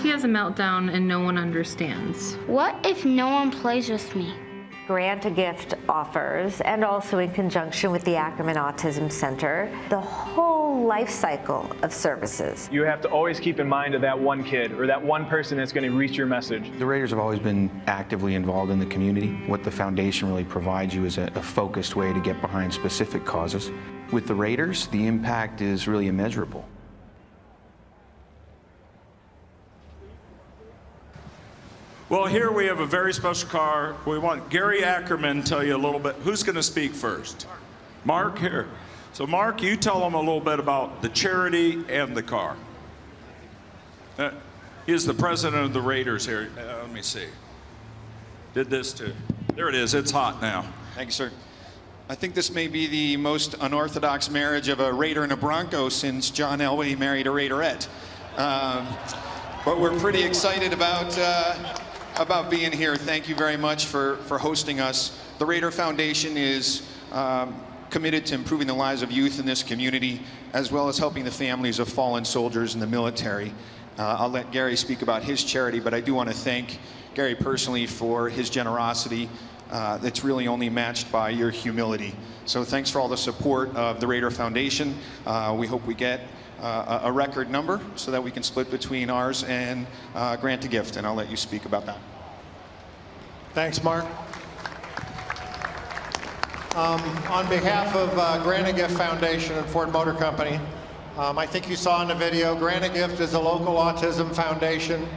he has a meltdown and no one understands? What if no one plays with me? Grant a Gift offers, and also in conjunction with the Ackerman Autism Center, the whole life cycle of services. You have to always keep in mind of that one kid or that one person that's going to reach your message. The Raiders have always been actively involved in the community. What the foundation really provides you is a focused way to get behind specific causes. With the Raiders, the impact is really immeasurable. Well, here we have a very special car. We want Gary Ackerman to tell you a little bit. Who's going to speak first? Marc, here. So Marc, you tell them a little bit about the charity and the car. He's the president of the Raiders here. Let me see. Did this too. There it is. It's hot now. Thank you, sir. I think this may be the most unorthodox marriage of a Raider and a Bronco since John Elway married a Raiderette. But we're pretty excited about being here. Thank you very much for hosting us. The Raider Foundation is committed to improving the lives of youth in this community, as well as helping the families of fallen soldiers in the military. I'll let Gary speak about his charity, but I do want to thank Gary personally for his generosity that's really only matched by your humility. So thanks for all the support of the Raider Foundation. We hope we get a record number so that we can split between ours and Grant a Gift, and I'll let you speak about that. Thanks, Marc. On behalf of Grant a Gift Foundation and Ford Motor Company, I think you saw in the video, Grant a Gift is a local autism foundation.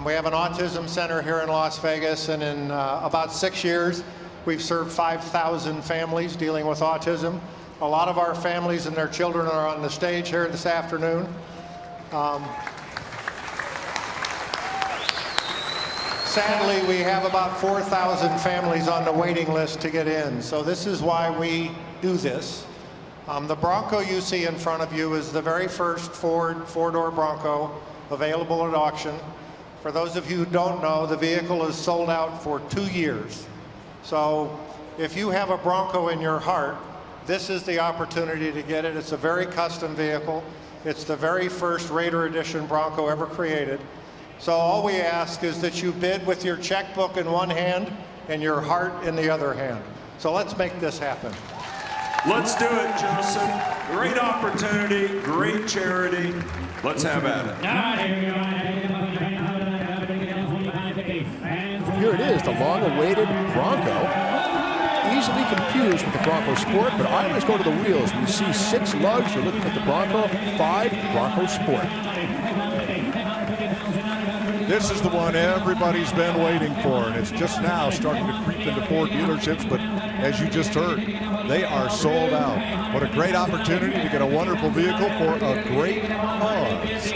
We have an autism center here in Las Vegas, and in about 6 years, we've served 5,000 families dealing with autism. A lot of our families and their children are on the stage here this afternoon. Sadly, we have about 4,000 families on the waiting list to get in. So this is why we do this. The Bronco you see in front of you is the very first Ford four-door Bronco available at auction. For those of you who don't know, the vehicle is sold out for 2 years. So if you have a Bronco in your heart, this is the opportunity to get it. It's a very custom vehicle. It's the very first Raider Edition Bronco ever created. So all we ask is that you bid with your checkbook in one hand and your heart in the other hand. So let's make this happen. Let's do it, Joseph. Great opportunity, great charity. Let's have at it. Here it is, the long-awaited Bronco. Easily confused with the Bronco Sport, but I always go to the wheels. When you see 6 lugs, you're looking at the Bronco, 5 Bronco Sport. This is the one everybody's been waiting for, and it's just now starting to creep into Ford dealerships, but as you just heard, they are sold out. What a great opportunity to get a wonderful vehicle for a great cause.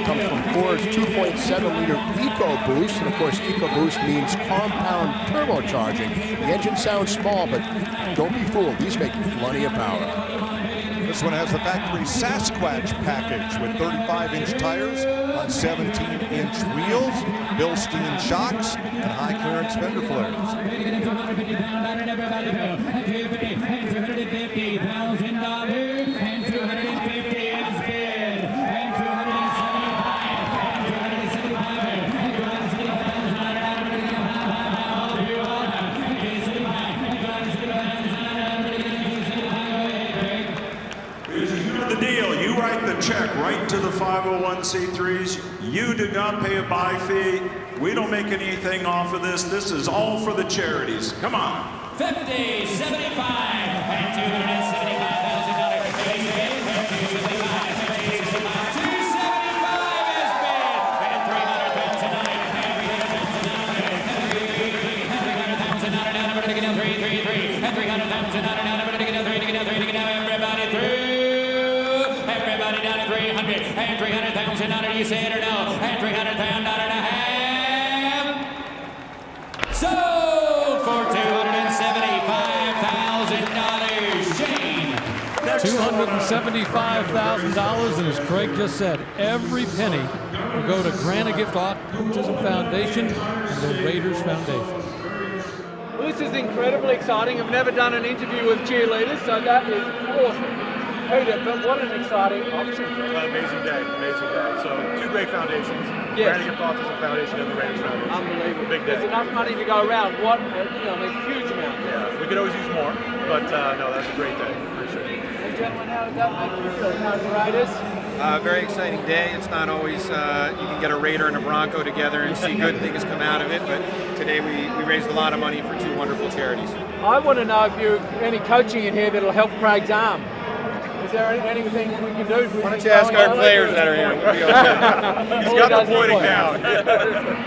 Comes from Ford's 2.7-liter EcoBoost, and of course EcoBoost means compound turbocharging. The engine sounds small, but don't be fooled, these make plenty of power. This one has the factory Sasquatch package with 35-inch tires on 17-inch wheels, Bilstein shocks, and high-clearance fender flares. Check right to the 501c3s. You do not pay a buy fee. We don't make anything off of this. This is all for the charities. Come on. 50, 75, and $275,000. You say it or no? And $300,000 and a half. Sold for $275,000. Shane. $275,000, and as Craig just said, every penny will go to Grant a Gift Autism Foundation and the Raiders Foundation. Well, this is incredibly exciting. I've never done an interview with cheerleaders, so that is awesome. Peter, but what an exciting option. Amazing day, amazing day. So two great foundations. Yes. Gift Autism Foundation and the Raiders Foundation. Unbelievable. Big day. There's enough money to go around. What, a huge amount. Yeah, we could always use more, but no, that's a great day, for sure. And gentlemen, how does that make you feel? How the Raiders? Very exciting day. It's not always you can get a Raider and a Bronco together and see good things come out of it, but today we raised a lot of money for two wonderful charities. I want to know if you're any coaching in here that'll help Craig's arm. Is there anything we can do? Why don't you ask our players that are here? We'll be okay. He's got the pointing down.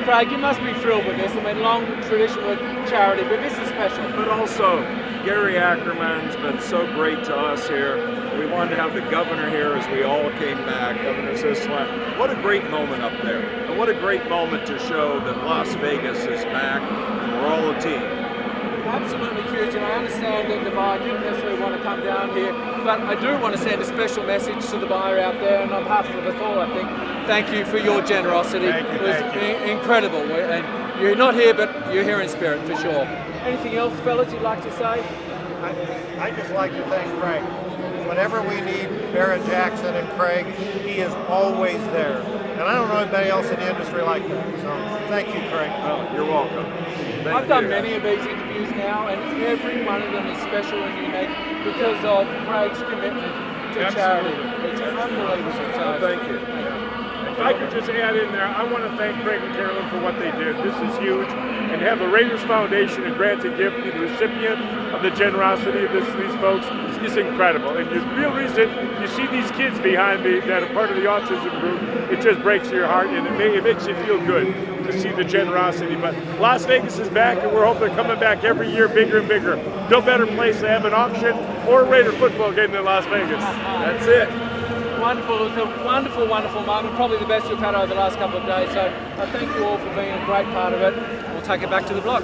Craig, you must be thrilled with this. I mean, long tradition with charity, but this is special. But also, Gary Ackerman's been so great to us here. We wanted to have the governor here as we all came back, Governor Zisla. What a great moment up there. And what a great moment to show that Las Vegas is back and we're all a team. Absolutely huge, and I understand that the buyer didn't necessarily want to come down here, but I do want to send a special message to the buyer out there, and on behalf of us all, I think, thank you for your generosity. Thank you, it was incredible, and you're not here, but you're here in spirit for sure. Anything else, fellas, you'd like to say? I just like to thank Craig. Whenever we need Barrett-Jackson and Craig, he is always there. And I don't know anybody else in the industry like that. So thank you, Craig. Well, you're welcome. I've done many of these interviews now, and every one of them is special and unique because of Craig's commitment to charity. It's unbelievable. So thank you. If I could just add in there, I want to thank Craig and Carolyn for what they did. This is huge. And to have the Raiders Foundation and grant a gift to the recipient of the generosity of these folks is incredible. And the real reason you see these kids behind me that are part of the autism group, it just breaks your heart and it makes you feel good to see the generosity. But Las Vegas is back, and we're hoping they're coming back every year bigger and bigger. No better place to have an auction or a Raider football game than Las Vegas. That's it. Wonderful. It was a wonderful, wonderful moment. Probably the best we've had over the last couple of days. So I thank you all for being a great part of it. We'll take it back to the block.